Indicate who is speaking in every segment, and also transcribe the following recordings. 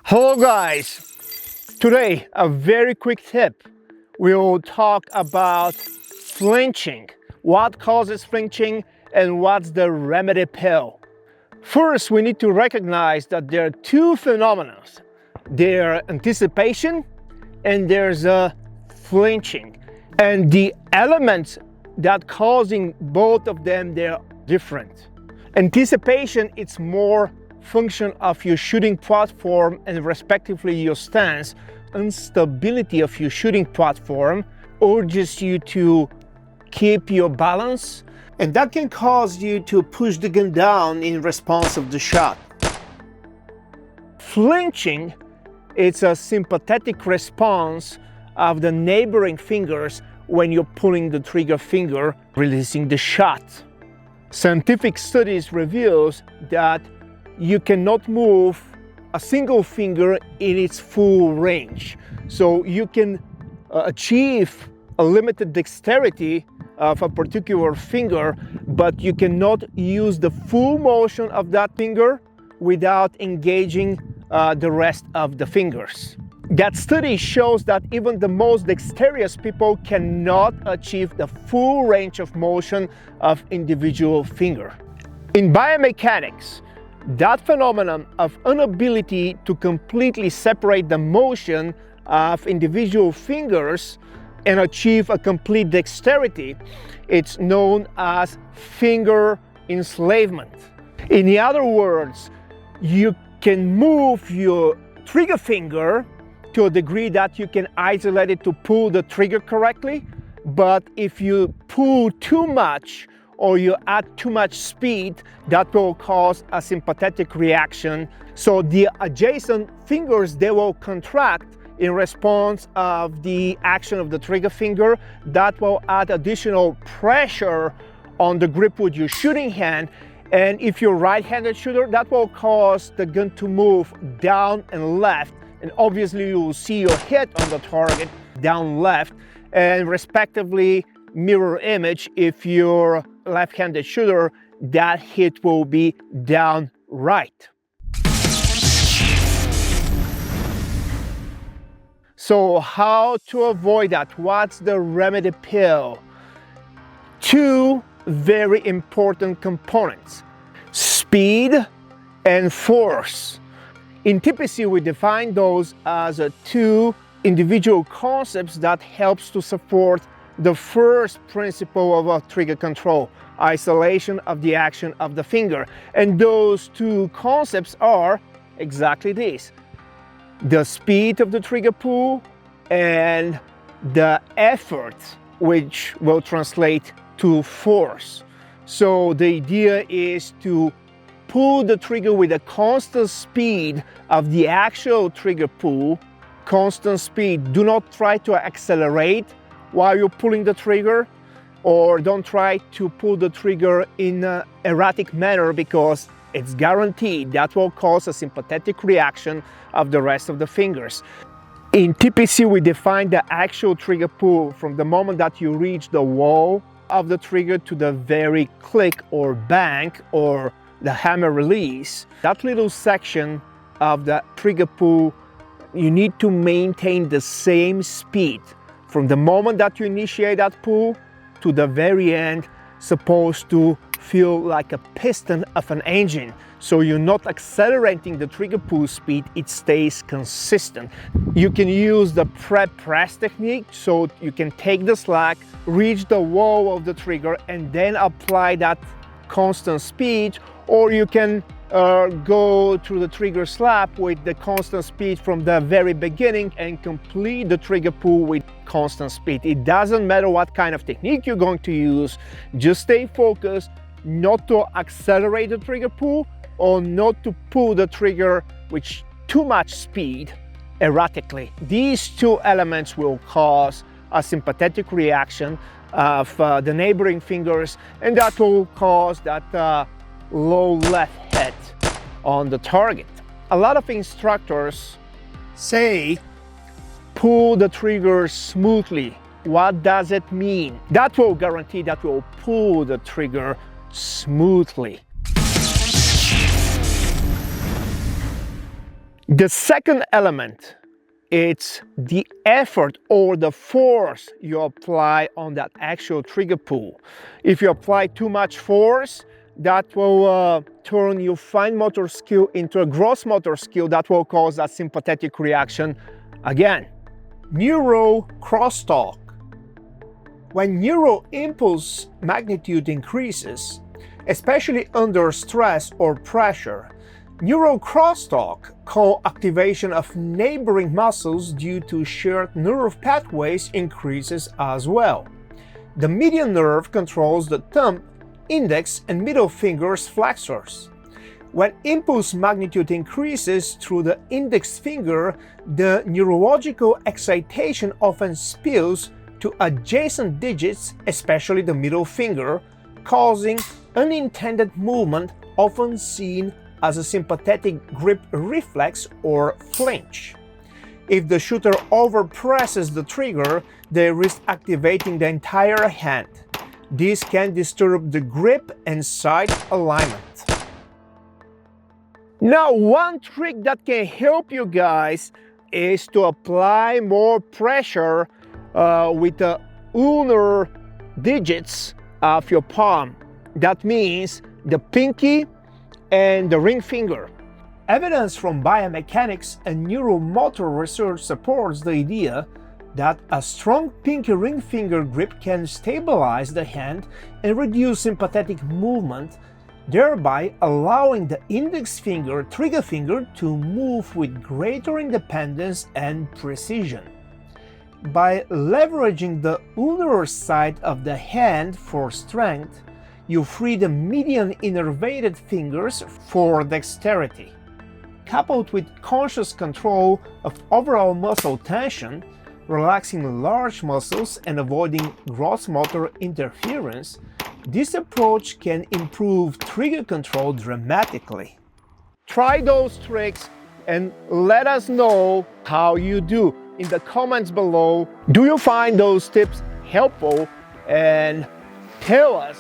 Speaker 1: Hello guys! Today, a very quick tip. We will talk about flinching. What causes flinching and what's the remedy pill. First, we need to recognize that there are two phenomena. There are anticipation and there's a flinching. And the elements that causing both of them, they're different. Anticipation, it's more function of your shooting platform and respectively your stance. Instability of your shooting platform urges you to keep your balance, and that can cause you to push the gun down in response of the shot. Flinching, it's a sympathetic response of the neighboring fingers when you're pulling the trigger finger, releasing the shot. Scientific studies reveals that you cannot move a single finger in its full range. So you can achieve a limited dexterity of a particular finger, but you cannot use the full motion of that finger without engaging the rest of the fingers. That study shows that even the most dexterous people cannot achieve the full range of motion of individual finger. In biomechanics, that phenomenon of inability to completely separate the motion of individual fingers and achieve a complete dexterity, it's known as finger enslavement. In other words, you can move your trigger finger to a degree that you can isolate it to pull the trigger correctly, but if you pull too much or you add too much speed, that will cause a sympathetic reaction. So the adjacent fingers, they will contract in response of the action of the trigger finger. That will add additional pressure on the grip with your shooting hand. And if you're a right-handed shooter, that will cause the gun to move down and left. And obviously you will see your hit on the target down left, and respectively mirror image, if you're a left-handed shooter, that hit will be down right. So how to avoid that? What's the remedy pill? Two very important components: speed and force. In TPC, we define those as two individual concepts that helps to support the first principle of trigger control: isolation of the action of the finger. And those two concepts are exactly this: the speed of the trigger pull and the effort, which will translate to force. So the idea is to pull the trigger with a constant speed of the actual trigger pull. Constant speed. Do not try to accelerate while you're pulling the trigger, or don't try to pull the trigger in an erratic manner, because it's guaranteed that will cause a sympathetic reaction of the rest of the fingers. In TPC, we define the actual trigger pull from the moment that you reach the wall of the trigger to the very click or bang or the hammer release. That little section of the trigger pull, you need to maintain the same speed from the moment that you initiate that pull to the very end. Supposed to feel like a piston of an engine. So you're not accelerating the trigger pull speed, it stays consistent. You can use the prep press technique, so you can take the slack, reach the wall of the trigger, and then apply that constant speed, or you can go through the trigger slap with the constant speed from the very beginning and complete the trigger pull with constant speed. It doesn't matter what kind of technique you're going to use, just stay focused not to accelerate the trigger pull or not to pull the trigger with too much speed erratically. These two elements will cause a sympathetic reaction of the neighboring fingers, and that will cause that low left hit on the target. A lot of instructors say pull the trigger smoothly. What does it mean? That will guarantee that we'll pull the trigger smoothly. The second element, it's the effort or the force you apply on that actual trigger pull. If you apply too much force, that will turn your fine motor skill into a gross motor skill that will cause that sympathetic reaction again. Neural crosstalk. When neural impulse magnitude increases, especially under stress or pressure, neural crosstalk, called activation of neighboring muscles due to shared nerve pathways, increases as well. The median nerve controls the thumb, index, and middle fingers' flexors. When impulse magnitude increases through the index finger, the neurological excitation often spills to adjacent digits, especially the middle finger, causing unintended movement often seen as a sympathetic grip reflex or flinch. If the shooter overpresses the trigger, they risk activating the entire hand. This can disturb the grip and sight alignment. Now, one trick that can help you guys is to apply more pressure with the ulnar digits of your palm. That means the pinky and the ring finger. Evidence from biomechanics and neuromotor research supports the idea that a strong pinky ring finger grip can stabilize the hand and reduce sympathetic movement, thereby allowing the index finger, trigger finger, to move with greater independence and precision. By leveraging the ulnar side of the hand for strength, you free the median innervated fingers for dexterity. Coupled with conscious control of overall muscle tension, relaxing large muscles and avoiding gross motor interference, this approach can improve trigger control dramatically. Try those tricks and let us know how you do in the comments below. Do you find those tips helpful? And tell us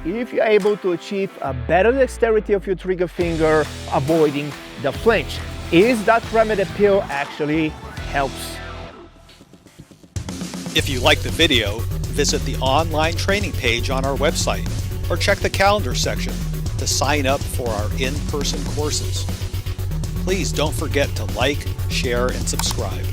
Speaker 1: if you're able to achieve a better dexterity of your trigger finger, avoiding the flinch. Is that remedy pill actually helps?
Speaker 2: If you like the video, visit the online training page on our website or check the calendar section to sign up for our in-person courses. Please don't forget to like, share, and subscribe.